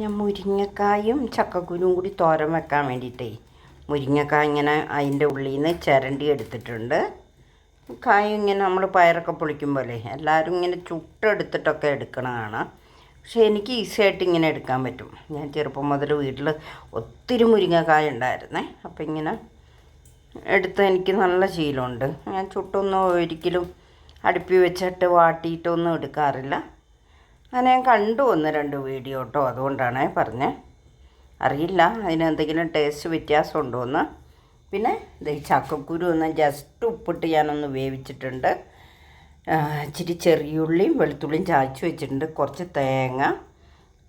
ഞാൻ മുരിങ്ങക്കായും ചക്കക്കുരും കൂടി തോരൻ വെക്കാൻ വേണ്ടിയിട്ടേ മുരിങ്ങക്കായ ഇങ്ങനെ അതിൻ്റെ ഉള്ളിൽ നിന്ന് ചിരണ്ടി എടുത്തിട്ടുണ്ട്. കായ ഇങ്ങനെ നമ്മൾ പയറൊക്കെ പൊളിക്കും പോലെ എല്ലാവരും ഇങ്ങനെ ചുട്ടെടുത്തിട്ടൊക്കെ എടുക്കണതാണ്. പക്ഷേ എനിക്ക് ഈസി ആയിട്ട് ഇങ്ങനെ എടുക്കാൻ പറ്റും. ഞാൻ ചെറുപ്പം മുതൽ വീട്ടിൽ ഒത്തിരി മുരിങ്ങക്കായ ഉണ്ടായിരുന്നേ. അപ്പോൾ ഇങ്ങനെ എടുത്ത് എനിക്ക് നല്ല ശീലമുണ്ട്. ഞാൻ ചുട്ടൊന്നും ഒരിക്കലും അടുപ്പിൽ വെച്ചിട്ട് വാട്ടിയിട്ടൊന്നും എടുക്കാറില്ല. അങ്ങനെ ഞാൻ കണ്ടു 1-2 വീഡിയോ കേട്ടോ, അതുകൊണ്ടാണ് പറഞ്ഞത്. അറിയില്ല അതിനെന്തെങ്കിലും ടേസ്റ്റ് വ്യത്യാസം ഉണ്ടോ എന്ന്. പിന്നെ ഈ ചക്കക്കുരു ഒന്ന് ജസ്റ്റ് ഉപ്പിട്ട് ഞാനൊന്ന് വേവിച്ചിട്ടുണ്ട്. ഇച്ചിരി ചെറിയുള്ളിയും വെളുത്തുള്ളിയും ചായച്ച് വെച്ചിട്ടുണ്ട്, കുറച്ച് തേങ്ങ,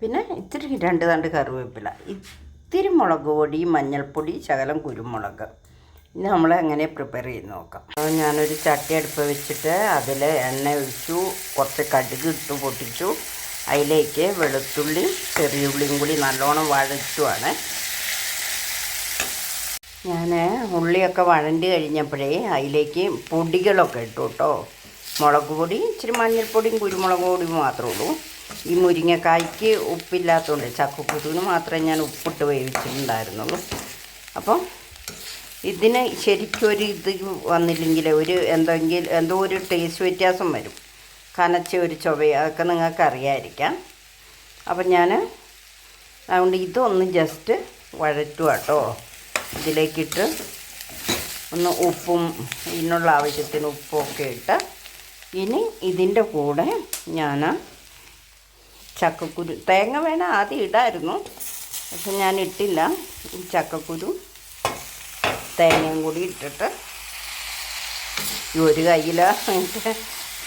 പിന്നെ ഇത്തിരി 2 തണ്ട് കറിവേപ്പില, ഇത്തിരി മുളക് പൊടി, മഞ്ഞൾപ്പൊടി, ശകലം കുരുമുളക്. ഇനി നമ്മൾ എങ്ങനെ പ്രിപ്പയർ ചെയ്ത് നോക്കാം. ഞാനൊരു ചട്ടി അടുപ്പ് വെച്ചിട്ട് അതിൽ എണ്ണ ഒഴിച്ചു, കുറച്ച് കടുക് ഇട്ട് പൊട്ടിച്ചു. അതിലേക്ക് വെളുത്തുള്ളി ചെറിയുള്ളിയും കൂടി നല്ലോണം വഴറ്റുവാണ്. ഞാൻ ഉള്ളിയൊക്കെ വഴണ്ടി കഴിഞ്ഞപ്പോഴേ അതിലേക്ക് പൊടികളൊക്കെ ഇട്ടു കേട്ടോ. മുളക് പൊടി, ഇച്ചിരി മഞ്ഞൾപ്പൊടിയും കുരുമുളക് പൊടിയും മാത്രമേ ഉള്ളൂ. ഈ മുരിങ്ങക്കായ്ക്ക് ഉപ്പില്ലാത്തതുകൊണ്ട് ചക്കക്കുരുവിന് മാത്രമേ ഞാൻ ഉപ്പിട്ട് വേവിച്ചിട്ടുണ്ടായിരുന്നുള്ളൂ. അപ്പം ഇതിന് ശരിക്കൊരു ഇത് വന്നില്ലെങ്കിൽ എന്തോ ഒരു ടേസ്റ്റ് വ്യത്യാസം വരും. കനച്ച ഒരു ചൊവ, അതൊക്കെ നിങ്ങൾക്ക് അറിയാമായിരിക്കാം. അപ്പം ഞാൻ അതുകൊണ്ട് ഇതൊന്ന് ജസ്റ്റ് വഴറ്റുക കേട്ടോ. ഇതിലേക്കിട്ട് ഒന്ന് ഉപ്പും ഇതിനുള്ള ആവശ്യത്തിന് ഉപ്പൊക്കെ ഇട്ട് ഇനി ഇതിൻ്റെ കൂടെ ഞാൻ ചക്കക്കുരു, തേങ്ങ വേണം ആദ്യം ഇടായിരുന്നു, പക്ഷെ ഞാൻ ഇട്ടില്ല. ഈ ചക്കക്കുരു തേങ്ങയും കൂടി ഇട്ടിട്ട് ഈ ഒരു കയ്യിൽ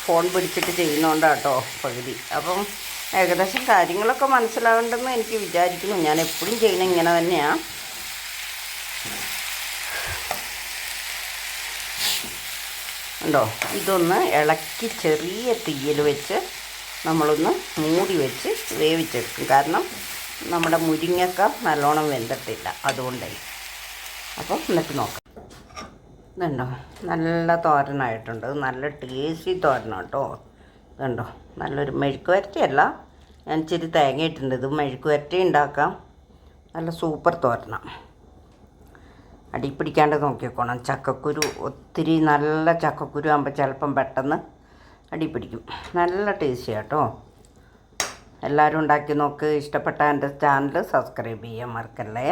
ഫോൺ പിടിച്ചിട്ട് ചെയ്യുന്നതുകൊണ്ടാണ് കേട്ടോ പകുതി. അപ്പം ഏകദേശം കാര്യങ്ങളൊക്കെ മനസ്സിലാകണ്ടെന്ന് എനിക്ക് വിചാരിക്കുന്നു. ഞാൻ എപ്പോഴും ചെയ്യുന്നത് ഇങ്ങനെ തന്നെയാണ്. ഉണ്ടോ, ഇതൊന്ന് ഇളക്കി ചെറിയ തീയിൽ വെച്ച് നമ്മളൊന്ന് മൂടി വെച്ച് വേവിച്ചെടുക്കും. കാരണം നമ്മുടെ മുരിങ്ങക്ക നല്ലോണം വെന്തിട്ടില്ല, അതുകൊണ്ടേ. അപ്പം എന്നിട്ട് നോക്കാം. ഇതുണ്ടോ, നല്ല തോരനായിട്ടുണ്ട്. നല്ല ടേസ്റ്റി തോരനാണ് കേട്ടോ. ഇതുണ്ടോ, നല്ലൊരു മെഴുക്ക് വരട്ടിയല്ല, ഞാൻ ഇച്ചിരി തേങ്ങ ഇട്ടിട്ടുണ്ട്. ഇത് മെഴുക്ക് വരട്ടി ഉണ്ടാക്കാം. നല്ല സൂപ്പർ തോരനാണ്. അടിപ്പിടിക്കാണ്ട് നോക്കിക്കോണം. ചക്കക്കുരു ഒത്തിരി നല്ല ചക്കക്കുരു ആകുമ്പോൾ ചിലപ്പം പെട്ടെന്ന് അടിപ്പിടിക്കും. നല്ല ടേസ്റ്റി കേട്ടോ. എല്ലാവരും ഉണ്ടാക്കി നോക്ക്. ഇഷ്ടപ്പെട്ട എൻ്റെ ചാനൽ സബ്സ്ക്രൈബ് ചെയ്യാൻ മറക്കല്ലേ.